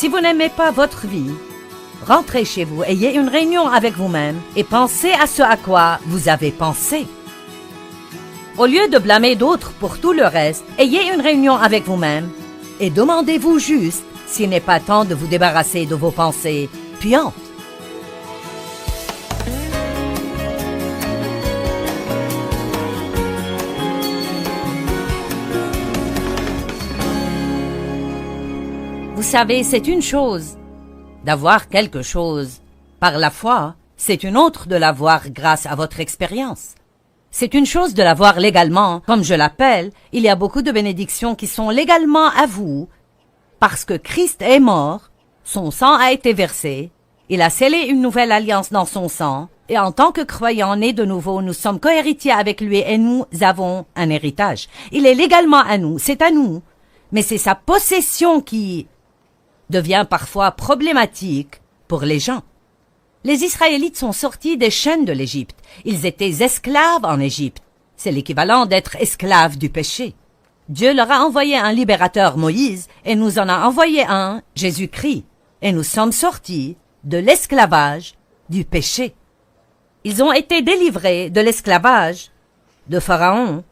Si vous n'aimez pas votre vie, rentrez chez vous, ayez une réunion avec vous-même et pensez à ce à quoi vous avez pensé. Au lieu de blâmer d'autres pour tout le reste, ayez une réunion avec vous-même et demandez-vous juste s'il n'est pas temps de vous débarrasser de vos pensées puantes. Vous savez, c'est une chose d'avoir quelque chose par la foi, c'est une autre de l'avoir grâce à votre expérience. C'est une chose de l'avoir légalement, comme je l'appelle, il y a beaucoup de bénédictions qui sont légalement à vous, parce que Christ est mort, son sang a été versé, il a scellé une nouvelle alliance dans son sang, et en tant que croyants nés de nouveau, nous sommes cohéritiers avec lui et nous avons un héritage. Il est légalement à nous, c'est à nous, mais c'est sa possession qui devient parfois problématique pour les gens. Les Israélites sont sortis des chaînes de l'Égypte. Ils étaient esclaves en Égypte. C'est l'équivalent d'être esclaves du péché. Dieu leur a envoyé un libérateur, Moïse, et nous en a envoyé un, Jésus-Christ. Et nous sommes sortis de l'esclavage du péché. Ils ont été délivrés de l'esclavage de Pharaon,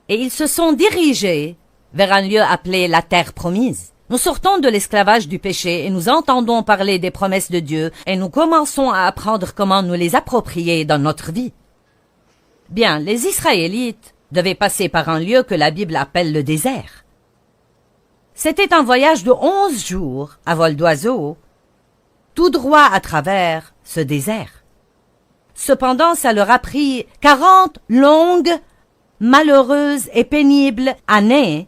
et ils se sont dirigés vers un lieu appelé la terre promise. Nous sortons de l'esclavage du péché et nous entendons parler des promesses de Dieu et nous commençons à apprendre comment nous les approprier dans notre vie. Bien, les Israélites devaient passer par un lieu que la Bible appelle le désert. C'était un voyage de 11 jours à vol d'oiseau, tout droit à travers ce désert. Cependant, ça leur a pris 40 longues, malheureuses et pénibles années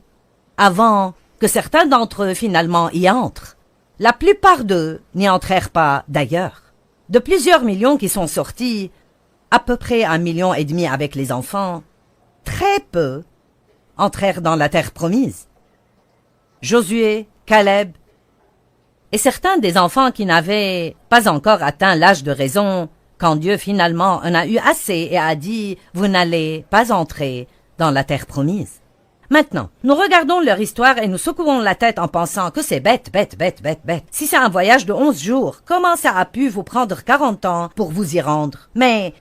avant que certains d'entre eux finalement y entrent. La plupart d'eux n'y entrèrent pas d'ailleurs. De plusieurs millions qui sont sortis, à peu près 1,5 million avec les enfants, très peu entrèrent dans la terre promise. Josué, Caleb, et certains des enfants qui n'avaient pas encore atteint l'âge de raison, quand Dieu finalement en a eu assez et a dit « Vous n'allez pas entrer dans la terre promise ». Maintenant, nous regardons leur histoire et nous secouons la tête en pensant que c'est bête. Si c'est un voyage de 11 jours, comment ça a pu vous prendre 40 ans pour vous y rendre? Mais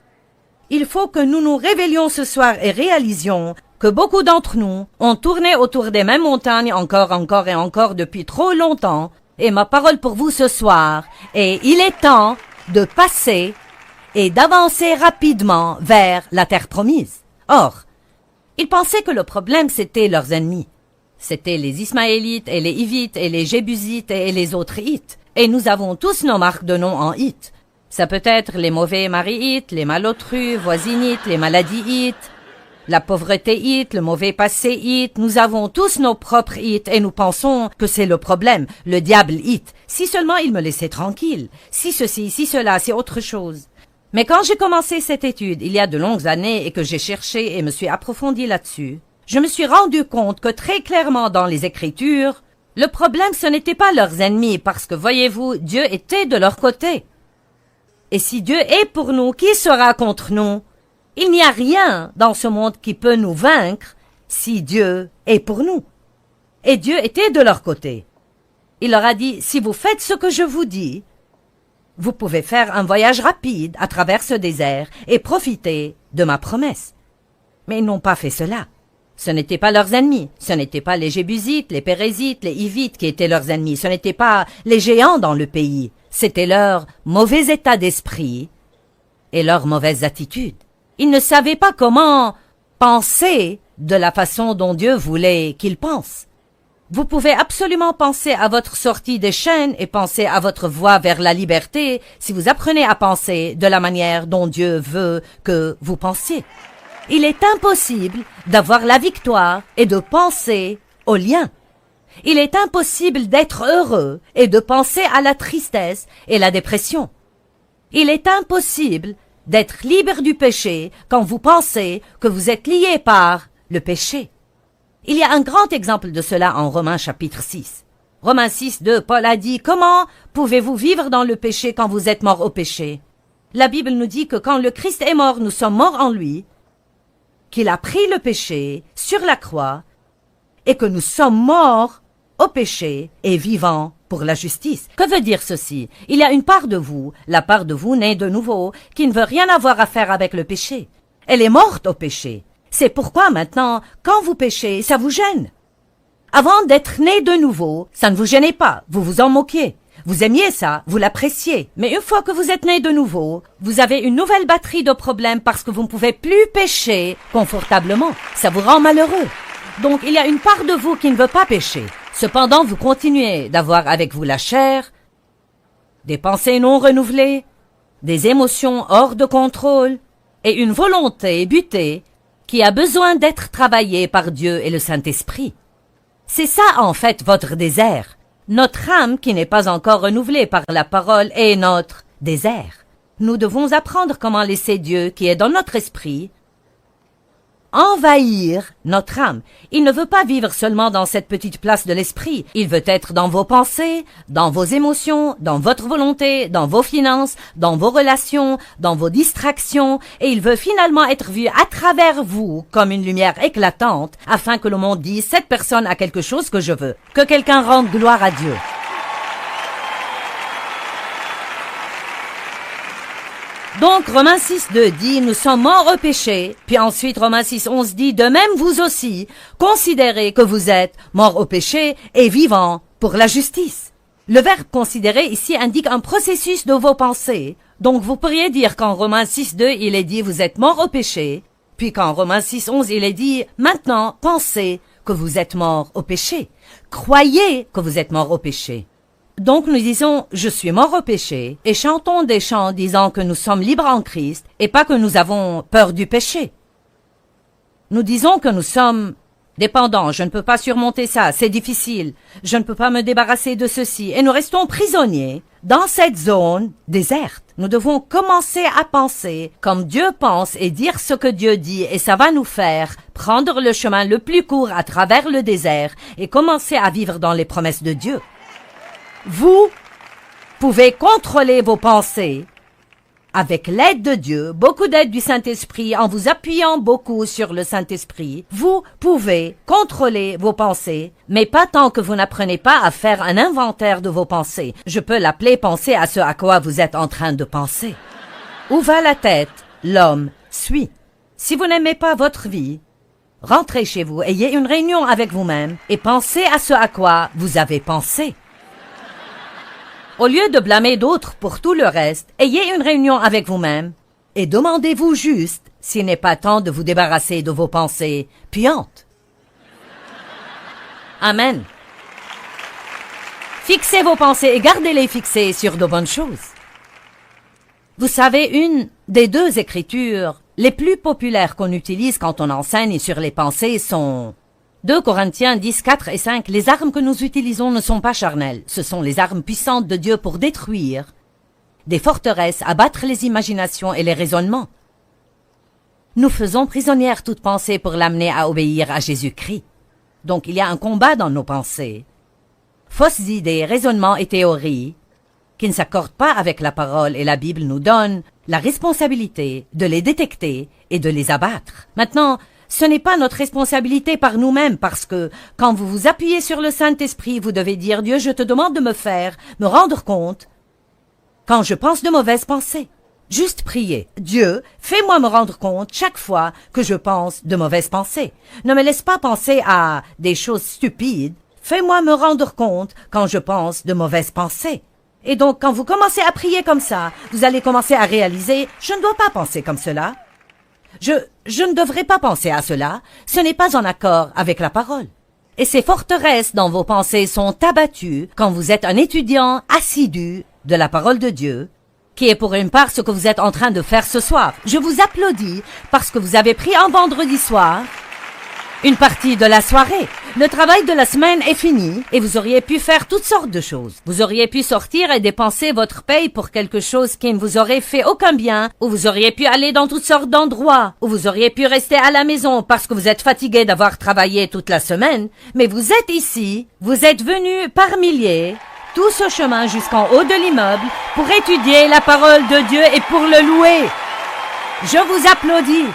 il faut que nous nous réveillions ce soir et réalisions que beaucoup d'entre nous ont tourné autour des mêmes montagnes encore depuis trop longtemps. Et ma parole pour vous ce soir est il est temps de passer et d'avancer rapidement vers la terre promise. Or, ils pensaient que le problème, c'était leurs ennemis. C'étaient les Ismaélites et les Hivites et les Jébusites et les autres Hites. Et nous avons tous nos marques de nom en Hites. Ça peut être les mauvais maris Hites, les malotrus, voisinites, les maladies Hites, la pauvreté Hite, le mauvais passé Hite. Nous avons tous nos propres Hites et nous pensons que c'est le problème, le diable Hite. Si seulement il me laissait tranquille. Si ceci, si cela, c'est autre chose. Mais quand j'ai commencé cette étude, il y a de longues années, et que j'ai cherché et me suis approfondi là-dessus, je me suis rendu compte que très clairement dans les Écritures, le problème ce n'était pas leurs ennemis, parce que voyez-vous, Dieu était de leur côté. Et si Dieu est pour nous, qui sera contre nous? Il n'y a rien dans ce monde qui peut nous vaincre si Dieu est pour nous. Et Dieu était de leur côté. Il leur a dit, si vous faites ce que je vous dis, vous pouvez faire un voyage rapide à travers ce désert et profiter de ma promesse. Mais ils n'ont pas fait cela. Ce n'étaient pas leurs ennemis. Ce n'étaient pas les Jébusites, les Pérézites, les Hivites qui étaient leurs ennemis. Ce n'étaient pas les géants dans le pays. C'était leur mauvais état d'esprit et leur mauvaise attitude. Ils ne savaient pas comment penser de la façon dont Dieu voulait qu'ils pensent. Vous pouvez absolument penser à votre sortie des chaînes et penser à votre voie vers la liberté si vous apprenez à penser de la manière dont Dieu veut que vous pensiez. Il est impossible d'avoir la victoire et de penser au lien. Il est impossible d'être heureux et de penser à la tristesse et la dépression. Il est impossible d'être libre du péché quand vous pensez que vous êtes lié par le péché. Il y a un grand exemple de cela en Romains chapitre 6. Romains 6, 2, Paul a dit « Comment pouvez-vous vivre dans le péché quand vous êtes mort au péché ?» La Bible nous dit que quand le Christ est mort, nous sommes morts en lui, qu'il a pris le péché sur la croix et que nous sommes morts au péché et vivant pour la justice. Que veut dire ceci? Il y a une part de vous, la part de vous née de nouveau, qui ne veut rien avoir à faire avec le péché. Elle est morte au péché. C'est pourquoi maintenant, quand vous péchez, ça vous gêne. Avant d'être né de nouveau, ça ne vous gênait pas, vous vous en moquiez. Vous aimiez ça, vous l'appréciez. Mais une fois que vous êtes né de nouveau, vous avez une nouvelle batterie de problèmes parce que vous ne pouvez plus pécher confortablement. Ça vous rend malheureux. Donc il y a une part de vous qui ne veut pas pécher. Cependant, vous continuez d'avoir avec vous la chair, des pensées non renouvelées, des émotions hors de contrôle et une volonté butée qui a besoin d'être travaillée par Dieu et le Saint-Esprit. C'est ça en fait votre désert. Notre âme qui n'est pas encore renouvelée par la parole est notre désert. Nous devons apprendre comment laisser Dieu qui est dans notre esprit envahir notre âme. Il ne veut pas vivre seulement dans cette petite place de l'esprit. Il veut être dans vos pensées, dans vos émotions, dans votre volonté, dans vos finances, dans vos relations, dans vos distractions, et il veut finalement être vu à travers vous comme une lumière éclatante, afin que le monde dise « Cette personne a quelque chose que je veux », que quelqu'un rende gloire à Dieu. Donc, Romains 6.2 dit, nous sommes morts au péché. Puis ensuite, Romains 6.11 dit, de même vous aussi, considérez que vous êtes morts au péché et vivants pour la justice. Le verbe considérer ici indique un processus de vos pensées. Donc, vous pourriez dire qu'en Romains 6.2, il est dit, vous êtes morts au péché. Puis qu'en Romains 6.11, il est dit, maintenant, pensez que vous êtes morts au péché. Croyez que vous êtes morts au péché. Donc nous disons « Je suis mort au péché » et chantons des chants disant que nous sommes libres en Christ et pas que nous avons peur du péché. Nous disons que nous sommes dépendants, je ne peux pas surmonter ça, c'est difficile, je ne peux pas me débarrasser de ceci et nous restons prisonniers dans cette zone déserte. Nous devons commencer à penser comme Dieu pense et dire ce que Dieu dit et ça va nous faire prendre le chemin le plus court à travers le désert et commencer à vivre dans les promesses de Dieu. Vous pouvez contrôler vos pensées avec l'aide de Dieu, beaucoup d'aide du Saint-Esprit, en vous appuyant beaucoup sur le Saint-Esprit. Vous pouvez contrôler vos pensées, mais pas tant que vous n'apprenez pas à faire un inventaire de vos pensées. Je peux l'appeler penser à ce à quoi vous êtes en train de penser. Où va la tête? L'homme suit. Si vous n'aimez pas votre vie, rentrez chez vous, ayez une réunion avec vous-même et pensez à ce à quoi vous avez pensé. Au lieu de blâmer d'autres pour tout le reste, ayez une réunion avec vous-même et demandez-vous juste s'il n'est pas temps de vous débarrasser de vos pensées puantes. Amen. Fixez vos pensées et gardez-les fixées sur de bonnes choses. Vous savez, une des deux écritures les plus populaires qu'on utilise quand on enseigne sur les pensées sont 2 Corinthiens 10, 4 et 5, les armes que nous utilisons ne sont pas charnelles. Ce sont les armes puissantes de Dieu pour détruire des forteresses, abattre les imaginations et les raisonnements. Nous faisons prisonnière toute pensée pour l'amener à obéir à Jésus-Christ. Donc il y a un combat dans nos pensées. Fausses idées, raisonnements et théories qui ne s'accordent pas avec la parole et la Bible nous donnent la responsabilité de les détecter et de les abattre. Maintenant, ce n'est pas notre responsabilité par nous-mêmes parce que quand vous vous appuyez sur le Saint-Esprit, vous devez dire « Dieu, je te demande de me rendre compte quand je pense de mauvaises pensées. » Juste prier. « Dieu, fais-moi me rendre compte chaque fois que je pense de mauvaises pensées. Ne me laisse pas penser à des choses stupides. Fais-moi me rendre compte quand je pense de mauvaises pensées. » Et donc, quand vous commencez à prier comme ça, vous allez commencer à réaliser « Je ne dois pas penser comme cela. » Je ne devrais pas penser à cela, ce n'est pas en accord avec la parole. Et ces forteresses dans vos pensées sont abattues quand vous êtes un étudiant assidu de la parole de Dieu, qui est pour une part ce que vous êtes en train de faire ce soir. Je vous applaudis parce que vous avez pris un vendredi soir une partie de la soirée. Le travail de la semaine est fini et vous auriez pu faire toutes sortes de choses. Vous auriez pu sortir et dépenser votre paye pour quelque chose qui ne vous aurait fait aucun bien, ou vous auriez pu aller dans toutes sortes d'endroits, ou vous auriez pu rester à la maison parce que vous êtes fatigué d'avoir travaillé toute la semaine, mais vous êtes ici, vous êtes venus par milliers, tout ce chemin jusqu'en haut de l'immeuble pour étudier la parole de Dieu et pour le louer. Je vous applaudis.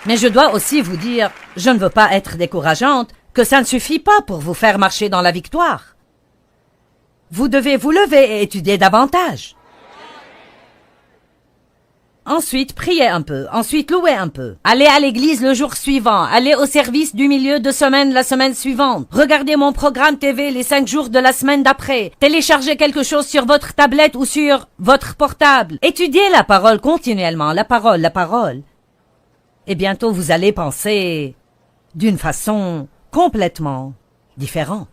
Mais je dois aussi vous dire, je ne veux pas être décourageante, que ça ne suffit pas pour vous faire marcher dans la victoire. Vous devez vous lever et étudier davantage. Ensuite, priez un peu. Ensuite, louez un peu. Allez à l'église le jour suivant. Allez au service du milieu de semaine la semaine suivante. Regardez mon programme TV les 5 jours de la semaine d'après. Téléchargez quelque chose sur votre tablette ou sur votre portable. Étudiez la parole continuellement. La parole. Et bientôt, vous allez penser d'une façon complètement différente.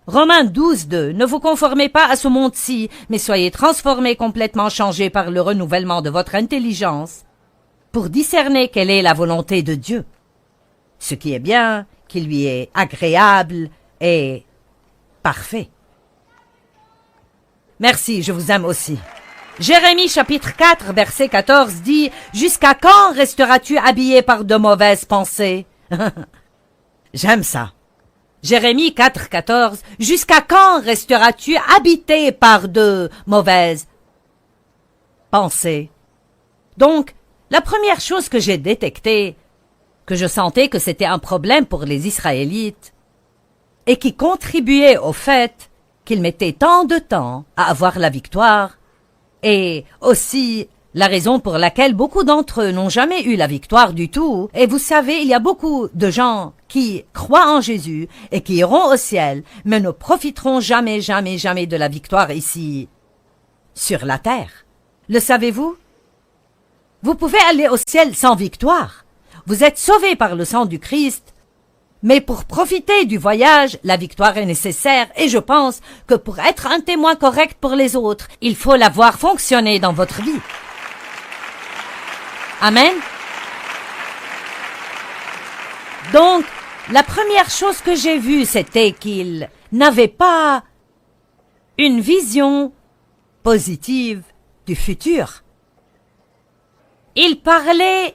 Romains 12:2. Ne vous conformez pas à ce monde-ci, mais soyez transformés, complètement changés par le renouvellement de votre intelligence, pour discerner quelle est la volonté de Dieu, ce qui est bien, qui lui est agréable et parfait. Merci, je vous aime aussi. Jérémie chapitre 4, verset 14 dit « Jusqu'à quand resteras-tu habillé par de mauvaises pensées ?» J'aime ça. Jérémie 4, 14 « Jusqu'à quand resteras-tu habité par de mauvaises pensées ?» Donc, la première chose que j'ai détectée, que je sentais que c'était un problème pour les Israélites, et qui contribuait au fait qu'ils mettaient tant de temps à avoir la victoire, et aussi la raison pour laquelle beaucoup d'entre eux n'ont jamais eu la victoire du tout. Et vous savez, il y a beaucoup de gens qui croient en Jésus et qui iront au ciel, mais ne profiteront jamais de la victoire ici, sur la terre. Le savez-vous? Vous pouvez aller au ciel sans victoire. Vous êtes sauvés par le sang du Christ. Mais pour profiter du voyage, la victoire est nécessaire et je pense que pour être un témoin correct pour les autres, il faut la voir fonctionner dans votre vie. Amen. Donc, la première chose que j'ai vue, c'était qu'ils n'avaient pas une vision positive du futur. Ils parlaient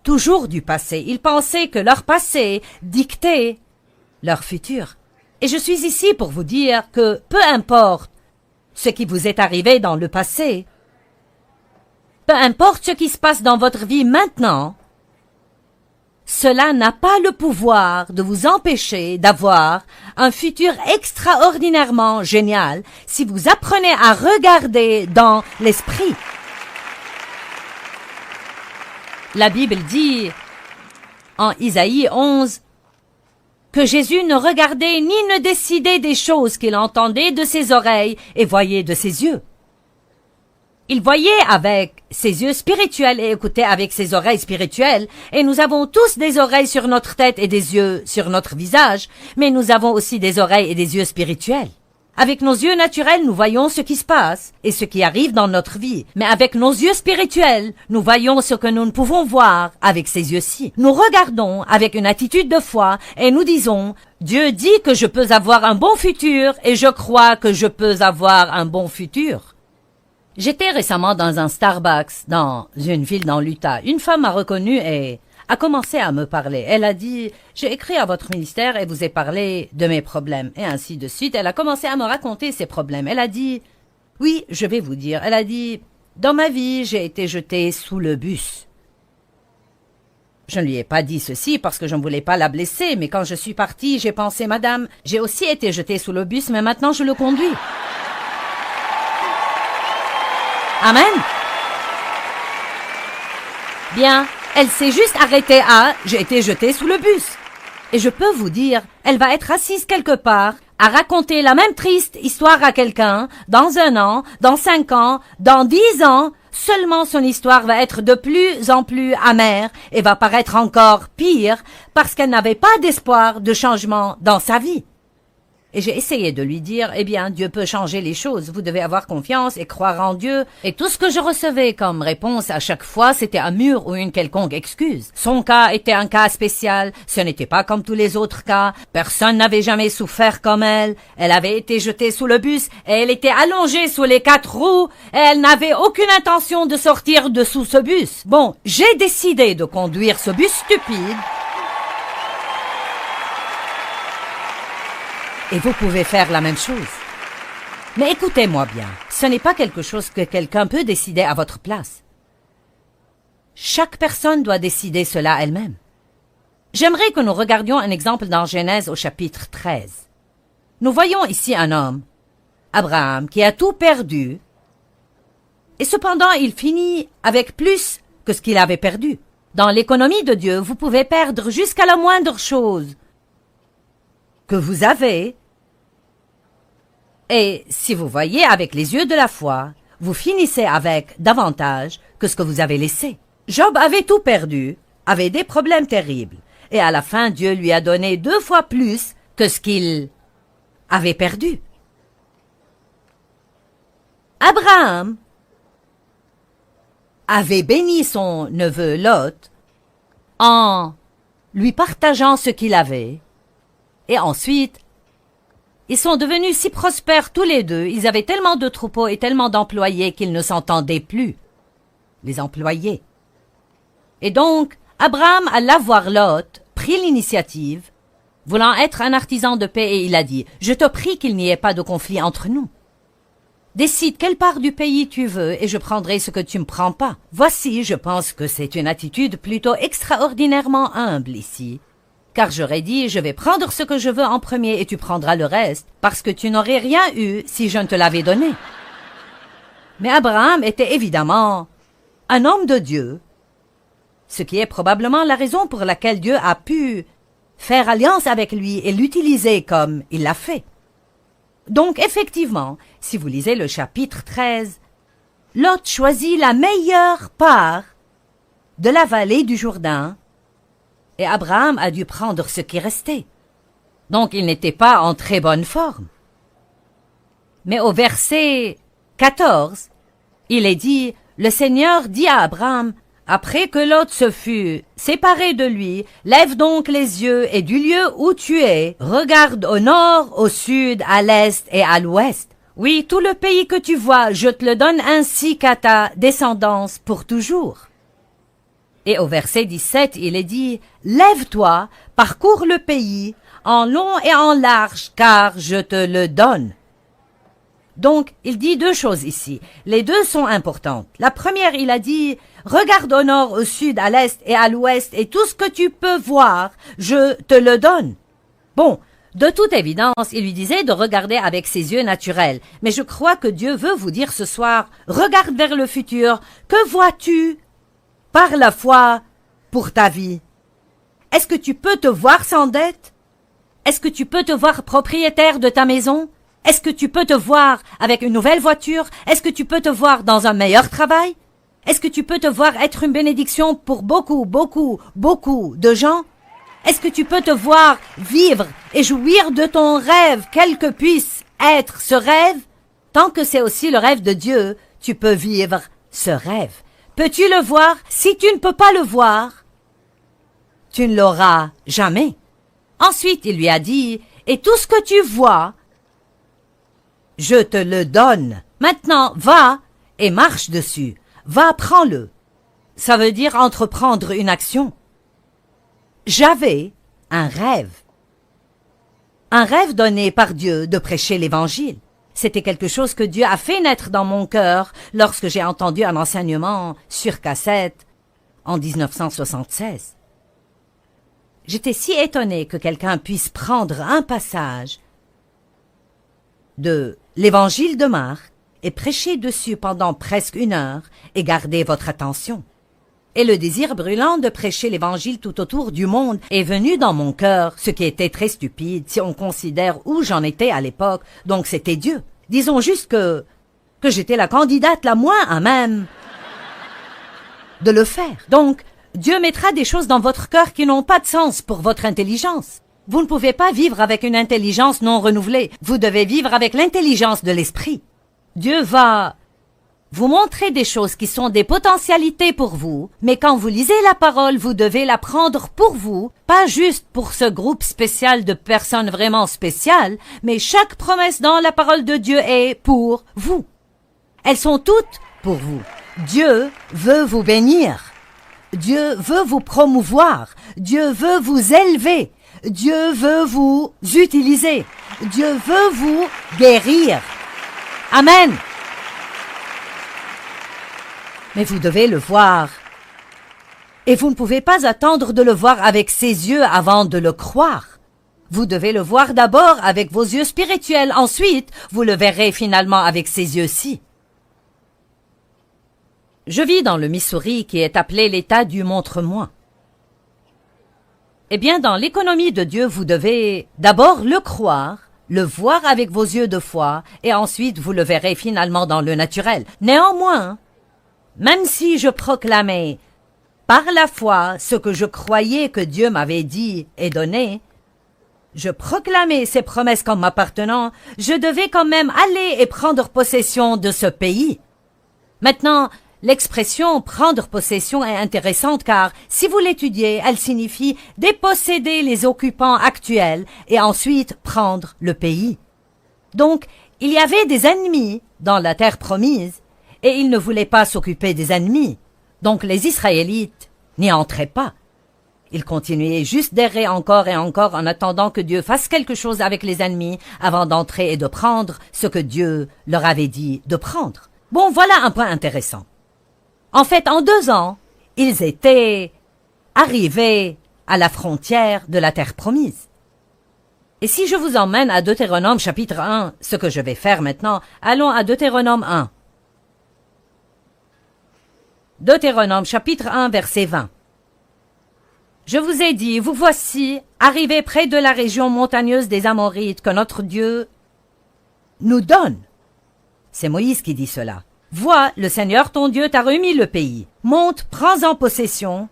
toujours du passé. Ils pensaient que leur passé dictait leur futur. Et je suis ici pour vous dire que peu importe ce qui vous est arrivé dans le passé, peu importe ce qui se passe dans votre vie maintenant, cela n'a pas le pouvoir de vous empêcher d'avoir un futur extraordinairement génial si vous apprenez à regarder dans l'esprit. La Bible dit, en Isaïe 11, que Jésus ne regardait ni ne décidait des choses qu'il entendait de ses oreilles et voyait de ses yeux. Il voyait avec ses yeux spirituels et écoutait avec ses oreilles spirituelles, et nous avons tous des oreilles sur notre tête et des yeux sur notre visage, mais nous avons aussi des oreilles et des yeux spirituels. Avec nos yeux naturels, nous voyons ce qui se passe et ce qui arrive dans notre vie. Mais avec nos yeux spirituels, nous voyons ce que nous ne pouvons voir avec ces yeux-ci. Nous regardons avec une attitude de foi et nous disons « Dieu dit que je peux avoir un bon futur et je crois que je peux avoir un bon futur. » J'étais récemment dans un Starbucks dans une ville dans l'Utah. Une femme m'a reconnue et a commencé à me parler. Elle a dit « J'ai écrit à votre ministère et vous ai parlé de mes problèmes. » Et ainsi de suite. Elle a commencé à me raconter ses problèmes. Elle a dit « Oui, je vais vous dire. » Elle a dit « Dans ma vie, j'ai été jetée sous le bus. » Je ne lui ai pas dit ceci parce que je ne voulais pas la blesser, mais quand je suis partie, j'ai pensé « Madame, j'ai aussi été jetée sous le bus, mais maintenant je le conduis. » Amen. Bien, elle s'est juste arrêtée à « j'ai été jetée sous le bus ». Et je peux vous dire, elle va être assise quelque part à raconter la même triste histoire à quelqu'un dans 1 an, dans 5 ans, dans 10 ans. Seulement son histoire va être de plus en plus amère et va paraître encore pire parce qu'elle n'avait pas d'espoir de changement dans sa vie. Et j'ai essayé de lui dire, eh bien, Dieu peut changer les choses, vous devez avoir confiance et croire en Dieu. Et tout ce que je recevais comme réponse à chaque fois, c'était un mur ou une quelconque excuse. Son cas était un cas spécial, ce n'était pas comme tous les autres cas, personne n'avait jamais souffert comme elle, elle avait été jetée sous le bus et elle était allongée sous les 4 roues et elle n'avait aucune intention de sortir de sous ce bus. Bon, j'ai décidé de conduire ce bus stupide. Et vous pouvez faire la même chose. Mais écoutez-moi bien, ce n'est pas quelque chose que quelqu'un peut décider à votre place. Chaque personne doit décider cela elle-même. J'aimerais que nous regardions un exemple dans Genèse au chapitre 13. Nous voyons ici un homme, Abraham, qui a tout perdu, et cependant il finit avec plus que ce qu'il avait perdu. Dans l'économie de Dieu, vous pouvez perdre jusqu'à la moindre chose que vous avez, et si vous voyez avec les yeux de la foi, vous finissez avec davantage que ce que vous avez laissé. Job avait tout perdu, avait des problèmes terribles, et à la fin Dieu lui a donné 2 fois plus que ce qu'il avait perdu. Abraham avait béni son neveu Lot en lui partageant ce qu'il avait, et ensuite, ils sont devenus si prospères tous les deux, ils avaient tellement de troupeaux et tellement d'employés qu'ils ne s'entendaient plus, les employés. Et donc, Abraham alla voir Lot, prit l'initiative, voulant être un artisan de paix, et il a dit, « Je te prie qu'il n'y ait pas de conflit entre nous. Décide quelle part du pays tu veux et je prendrai ce que tu me prends pas. » Voici, je pense que c'est une attitude plutôt extraordinairement humble ici. Car j'aurais dit, je vais prendre ce que je veux en premier et tu prendras le reste, parce que tu n'aurais rien eu si je ne te l'avais donné. Mais Abraham était évidemment un homme de Dieu, ce qui est probablement la raison pour laquelle Dieu a pu faire alliance avec lui et l'utiliser comme il l'a fait. Donc, effectivement, si vous lisez le chapitre 13, Lot choisit la meilleure part de la vallée du Jourdain, et Abraham a dû prendre ce qui restait. Donc, il n'était pas en très bonne forme. Mais au verset 14, il est dit, « Le Seigneur dit à Abraham, après que Lot se fut séparé de lui, lève donc les yeux et du lieu où tu es, regarde au nord, au sud, à l'est et à l'ouest. Oui, tout le pays que tu vois, je te le donne ainsi qu'à ta descendance pour toujours. » Et au verset 17, il est dit, « Lève-toi, parcours le pays, en long et en large, car je te le donne. » Donc, il dit 2 choses ici. Les 2 sont importantes. La première, il a dit, « Regarde au nord, au sud, à l'est et à l'ouest, et tout ce que tu peux voir, je te le donne. » Bon, de toute évidence, il lui disait de regarder avec ses yeux naturels. Mais je crois que Dieu veut vous dire ce soir, regarde vers le futur. Que vois-tu par la foi pour ta vie? Est-ce que tu peux te voir sans dette? Est-ce que tu peux te voir propriétaire de ta maison? Est-ce que tu peux te voir avec une nouvelle voiture? Est-ce que tu peux te voir dans un meilleur travail? Est-ce que tu peux te voir être une bénédiction pour beaucoup de gens? Est-ce que tu peux te voir vivre et jouir de ton rêve, quel que puisse être ce rêve? Tant que c'est aussi le rêve de Dieu, tu peux vivre ce rêve. Peux-tu le voir? Si tu ne peux pas le voir, tu ne l'auras jamais. Ensuite, il lui a dit, « Et tout ce que tu vois, je te le donne. Maintenant, va et marche dessus. Va, prends-le. » Ça veut dire entreprendre une action. J'avais un rêve. Un rêve donné par Dieu de prêcher l'Évangile. C'était quelque chose que Dieu a fait naître dans mon cœur lorsque j'ai entendu un enseignement sur cassette en 1976. J'étais si étonnée que quelqu'un puisse prendre un passage de l'Évangile de Marc et prêcher dessus pendant presque 1 heure et garder votre attention. Et le désir brûlant de prêcher l'Évangile tout autour du monde est venu dans mon cœur, ce qui était très stupide si on considère où j'en étais à l'époque, donc c'était Dieu. Disons juste que j'étais la candidate la moins à même de le faire. Donc, Dieu mettra des choses dans votre cœur qui n'ont pas de sens pour votre intelligence. Vous ne pouvez pas vivre avec une intelligence non renouvelée. Vous devez vivre avec l'intelligence de l'esprit. Dieu va vous montrer des choses qui sont des potentialités pour vous, mais quand vous lisez la parole, vous devez la prendre pour vous, pas juste pour ce groupe spécial de personnes vraiment spéciales, mais chaque promesse dans la parole de Dieu est pour vous. Elles sont toutes pour vous. Dieu veut vous bénir. Dieu veut vous promouvoir. Dieu veut vous élever. Dieu veut vous utiliser. Dieu veut vous guérir. Amen. Mais vous devez le voir Et vous ne pouvez pas attendre de le voir avec ses yeux avant de le croire. Vous devez le voir d'abord avec vos yeux spirituels, ensuite vous le verrez finalement avec ses yeux-ci. Je vis dans le Missouri qui est appelé l'État du montre-moi. Eh bien, dans l'économie de Dieu, vous devez d'abord le croire, le voir avec vos yeux de foi, et ensuite vous le verrez finalement dans le naturel. Néanmoins, même si je proclamais par la foi ce que je croyais que Dieu m'avait dit et donné, je proclamais ces promesses comme m'appartenant, je devais quand même aller et prendre possession de ce pays. Maintenant, l'expression « prendre possession » est intéressante car, si vous l'étudiez, elle signifie déposséder les occupants actuels et ensuite prendre le pays. Donc, il y avait des ennemis dans la terre promise et ils ne voulaient pas s'occuper des ennemis. Donc les Israélites n'y entraient pas. Ils continuaient juste d'errer encore et encore en attendant que Dieu fasse quelque chose avec les ennemis avant d'entrer et de prendre ce que Dieu leur avait dit de prendre. Bon, voilà un point intéressant. En fait, en 2 ans, ils étaient arrivés à la frontière de la terre promise. Et si je vous emmène à Deutéronome chapitre 1, ce que je vais faire maintenant, allons à Deutéronome 1. Deutéronome chapitre 1, verset 20. Je vous ai dit, vous voici, arrivés près de la région montagneuse des Amorites que notre Dieu nous donne. C'est Moïse qui dit cela. Vois, le Seigneur ton Dieu t'a remis le pays. Monte, prends-en possession.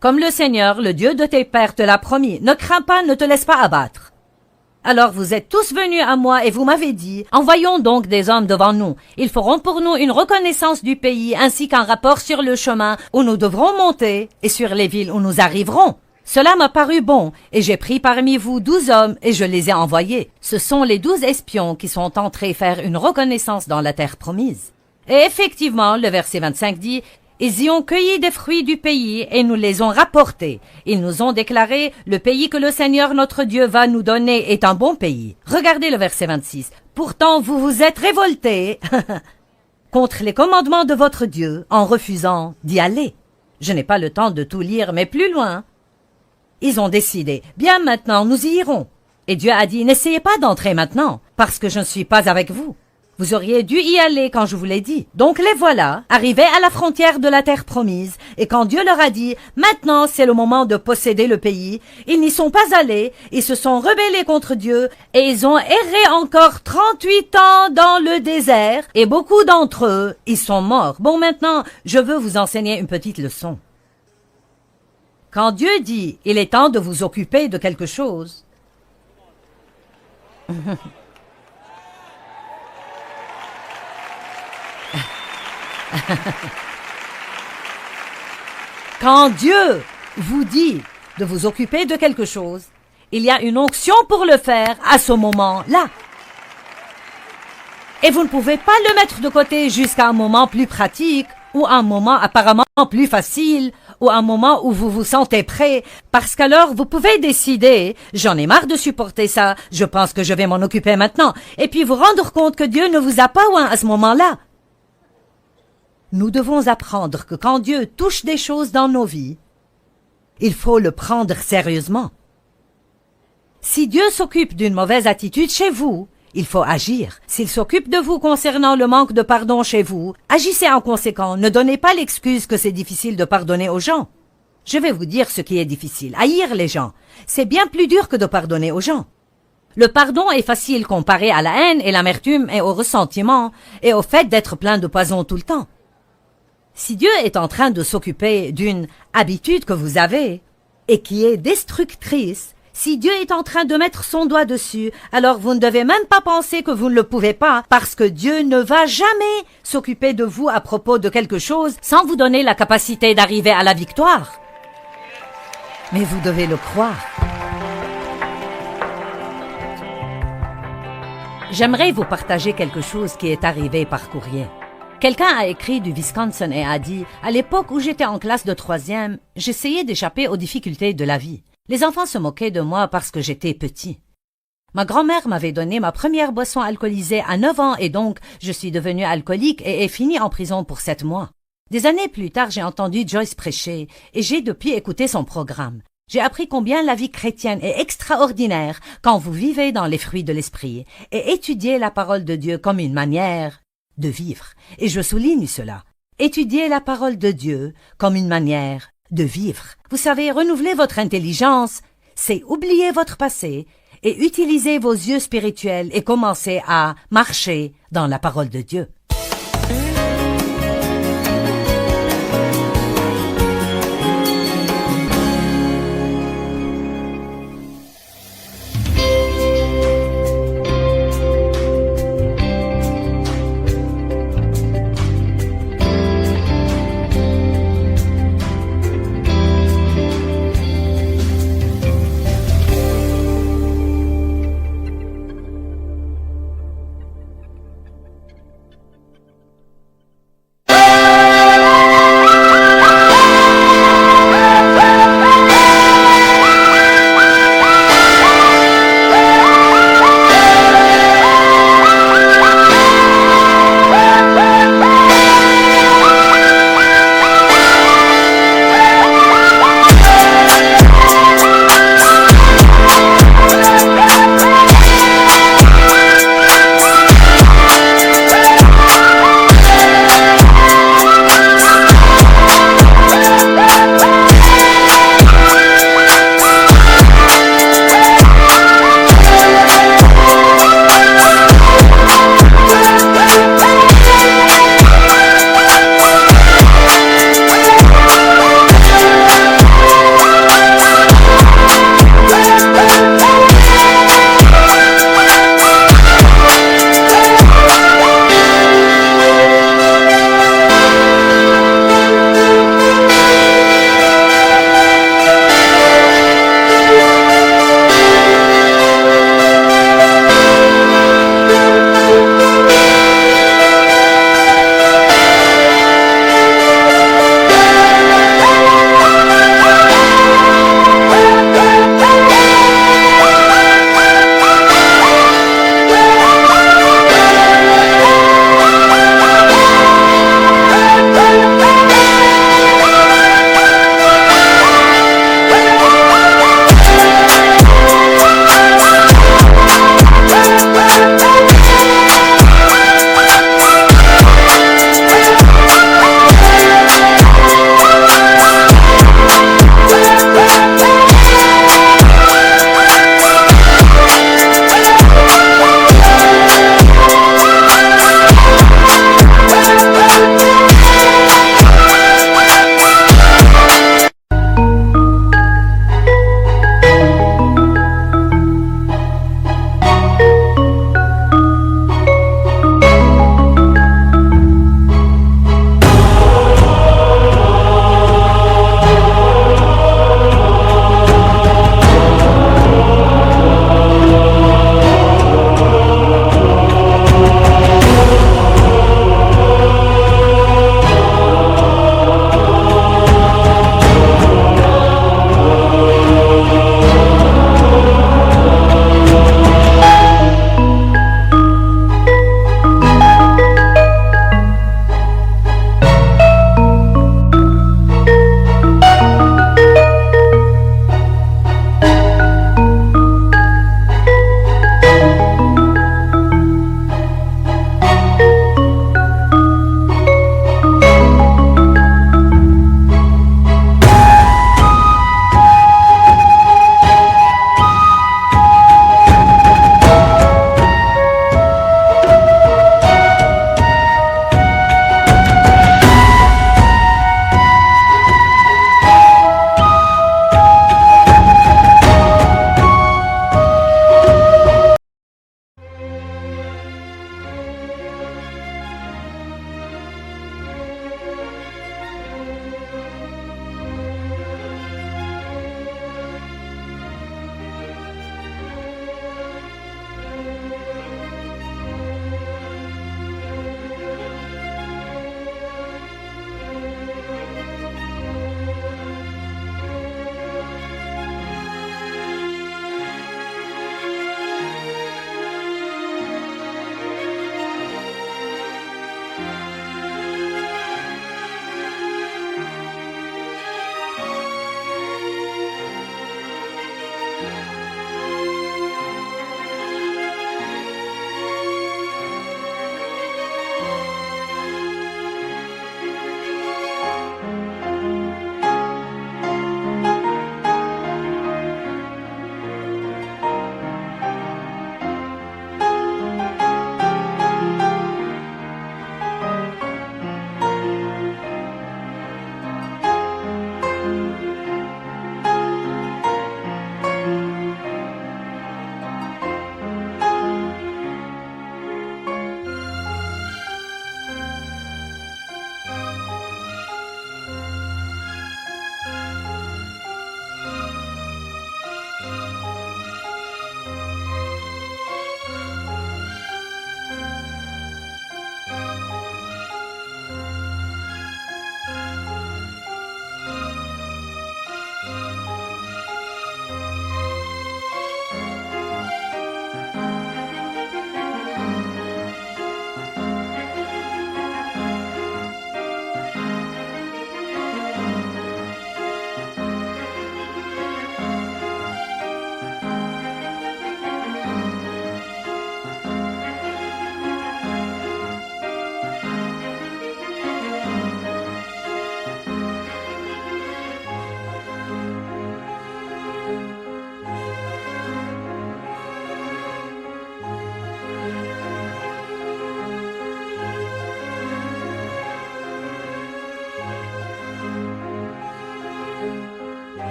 Comme le Seigneur, le Dieu de tes pères, te l'a promis. Ne crains pas, ne te laisse pas abattre. Alors vous êtes tous venus à moi et vous m'avez dit, envoyons donc des hommes devant nous. Ils feront pour nous une reconnaissance du pays ainsi qu'un rapport sur le chemin où nous devrons monter et sur les villes où nous arriverons. Cela m'a paru bon et j'ai pris parmi vous 12 hommes et je les ai envoyés. Ce sont les 12 espions qui sont entrés faire une reconnaissance dans la terre promise. Et effectivement, le verset 25 dit, ils y ont cueilli des fruits du pays et nous les ont rapportés. Ils nous ont déclaré, le pays que le Seigneur notre Dieu va nous donner est un bon pays. Regardez le verset 26. Pourtant, vous vous êtes révoltés contre les commandements de votre Dieu en refusant d'y aller. Je n'ai pas le temps de tout lire, mais plus loin. Ils ont décidé, bien maintenant, nous y irons. Et Dieu a dit, n'essayez pas d'entrer maintenant, parce que je ne suis pas avec vous. Vous auriez dû y aller quand je vous l'ai dit. Donc les voilà, arrivés à la frontière de la terre promise, et quand Dieu leur a dit, maintenant c'est le moment de posséder le pays, ils n'y sont pas allés, ils se sont rebellés contre Dieu, et ils ont erré encore 38 ans dans le désert, et beaucoup d'entre eux, ils sont morts. Bon, maintenant, je veux vous enseigner une petite leçon. Quand Dieu dit, il est temps de vous occuper de quelque chose, quand Dieu vous dit de vous occuper de quelque chose, il y a une onction pour le faire à ce moment-là. Et vous ne pouvez pas le mettre de côté jusqu'à un moment plus pratique ou un moment apparemment plus facile ou un moment où vous vous sentez prêt, parce qu'alors vous pouvez décider, j'en ai marre de supporter ça, je pense que je vais m'en occuper maintenant, et puis vous rendre compte que Dieu ne vous a pas oint à ce moment-là. Nous devons apprendre que quand Dieu touche des choses dans nos vies, il faut le prendre sérieusement. Si Dieu s'occupe d'une mauvaise attitude chez vous, il faut agir. S'il s'occupe de vous concernant le manque de pardon chez vous, agissez en conséquent. Ne donnez pas l'excuse que c'est difficile de pardonner aux gens. Je vais vous dire ce qui est difficile. Haïr les gens, c'est bien plus dur que de pardonner aux gens. Le pardon est facile comparé à la haine et l'amertume et au ressentiment et au fait d'être plein de poison tout le temps. Si Dieu est en train de s'occuper d'une habitude que vous avez et qui est destructrice, si Dieu est en train de mettre son doigt dessus, alors vous ne devez même pas penser que vous ne le pouvez pas, parce que Dieu ne va jamais s'occuper de vous à propos de quelque chose sans vous donner la capacité d'arriver à la victoire. Mais vous devez le croire. J'aimerais vous partager quelque chose qui est arrivé par courrier. Quelqu'un a écrit du Wisconsin et a dit « À l'époque où j'étais en classe de 3e, j'essayais d'échapper aux difficultés de la vie. Les enfants se moquaient de moi parce que j'étais petit. Ma grand-mère m'avait donné ma première boisson alcoolisée à 9 ans et donc je suis devenu alcoolique et ai fini en prison pour 7 mois. Des années plus tard, j'ai entendu Joyce prêcher et j'ai depuis écouté son programme. J'ai appris combien la vie chrétienne est extraordinaire quand vous vivez dans les fruits de l'esprit et étudiez la parole de Dieu comme une manière de vivre. Et je souligne cela. Étudiez la parole de Dieu comme une manière de vivre. Vous savez, renouveler votre intelligence, c'est oublier votre passé et utiliser vos yeux spirituels et commencer à marcher dans la parole de Dieu.